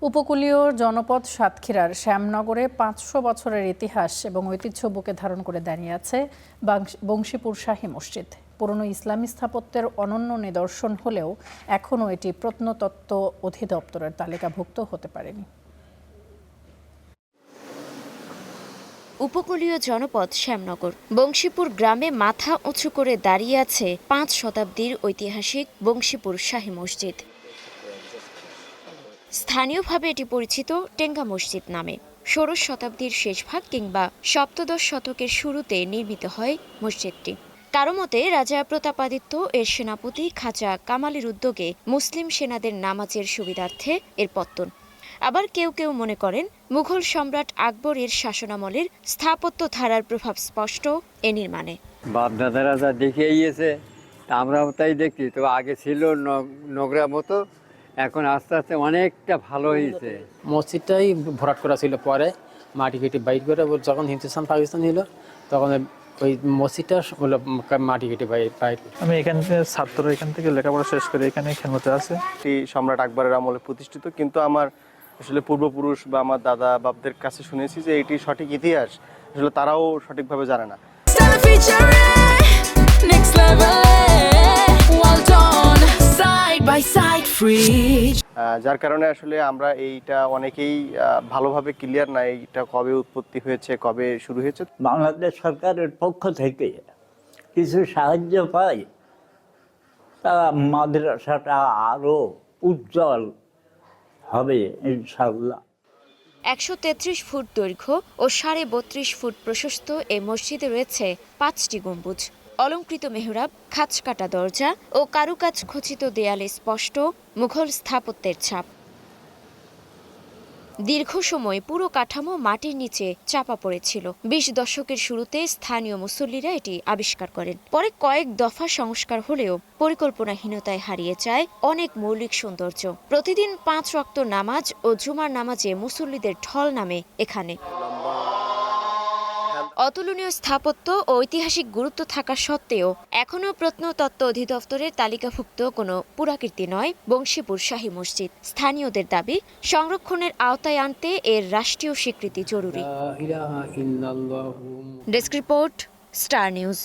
উপকূলীয় জনপদ সাতক্ষীরার শ্যামনগরে ৫০০ বছরের ইতিহাস এবং ঐতিহ্য বুকে ধারণ করে দাঁড়িয়ে আছে বংশীপুর শাহী মসজিদ। পুরনো ইসলামী স্থাপত্যের অনন্য নিদর্শন হলেও এখনও এটি প্রত্নতত্ত্ব অধিদপ্তরের তালিকাভুক্ত হতে পারেনি। উপকূলীয় জনপদ শ্যামনগর বংশীপুর গ্রামে মাথা উঁচু করে দাঁড়িয়ে আছে ৫ শতাব্দীর ঐতিহাসিক বংশীপুর শাহী মসজিদ। স্থানীয়ভাবে এটি পরিচিত টেঙ্গা মসজিদ নামে। ষোড়শ শতাব্দীর শেষভাগ কিংবা সপ্তদশ শতকের শুরুতে নির্মিত হয় মসজিদটি। কারো মতে রাজা প্রতাপাদিত্য এর সেনাপতি খাজা কামালের উদ্যোগে মুসলিম সেনাদের নামাজের সুবিধার্থে এর পত্তন। আবার কেউ কেউ মনে করেন মুঘল সম্রাট আকবর এর শাসনামলের স্থাপত্য ধারার প্রভাব স্পষ্ট এ নির্মাণে। বাপ-দাদারা যা দেখে গিয়েছে আমরাও তাই দেখি। তো আগে ছিল নোংরা মতো, এখন আস্তে আস্তে অনেকটা ভালো হয়েছে। মসজিদটাই ভরাট করা ছিল, পরে মাটি কেটে বাইর করে যখন হিন্দুস্তান পাকিস্তান ছিল তখন ওই মসজিদটা মাটি কেটে বাইর। আমি এখান থেকে ছাত্র, এখান থেকে লেখাপড়া শেষ করে এখানে খেলমতে আছে। সম্রাট আকবরের আমলে প্রতিষ্ঠিত, কিন্তু আমার আসলে পূর্বপুরুষ বা আমার দাদা বাপদের কাছে শুনেছি যে এটি সঠিক ইতিহাস আসলে তারাও সঠিকভাবে জানে না। যার কারণে আসলে আমরা এইটা অনেকেই ভালোভাবে ক্লিয়ার না এইটা কবে উৎপত্তি হয়েছে, কবে শুরু হয়েছে। বাংলাদেশ সরকারের পক্ষ থেকে কিছু সাহায্য পাই, তা মাদ্রাসাটা আরো উজ্জ্বল হবে ইনশাআল্লাহ। ১৩৩ ফুট দৈর্ঘ্য ও ৩২.৫ ফুট প্রশস্ত এই মসজিদে রয়েছে ৫টি গম্বুজ, অলংকৃত মেহরাব, খাঁজকাটা দরজা ও কারুকাজ খচিত দেয়ালে স্পষ্ট মুঘল স্থাপত্যের ছাপ। দীর্ঘ সময় পুরো কাঠামো মাটির নিচে চাপা পড়েছিল। ২০ দশকের শুরুতে স্থানীয় মুসল্লিরা এটি আবিষ্কার করেন। পরে কয়েক দফা সংস্কার হলেও পরিকল্পনাহীনতায় হারিয়ে যায় অনেক মৌলিক সৌন্দর্য। প্রতিদিন ৫ ওয়াক্ত নামাজ ও জুমার নামাজে মুসল্লিদের ঢল নামে এখানে। অতুলনীয় স্থাপত্য ও ঐতিহাসিক গুরুত্ব থাকা সত্ত্বেও এখনও প্রত্নতত্ত্ব অধিদপ্তরের তালিকাভুক্ত কোনো পুরাকীর্তি নয় বংশীপুর শাহী মসজিদ। স্থানীয়দের দাবি, সংরক্ষণের আওতায় আনতে এর রাষ্ট্রীয় স্বীকৃতি জরুরি। Desk report, star news.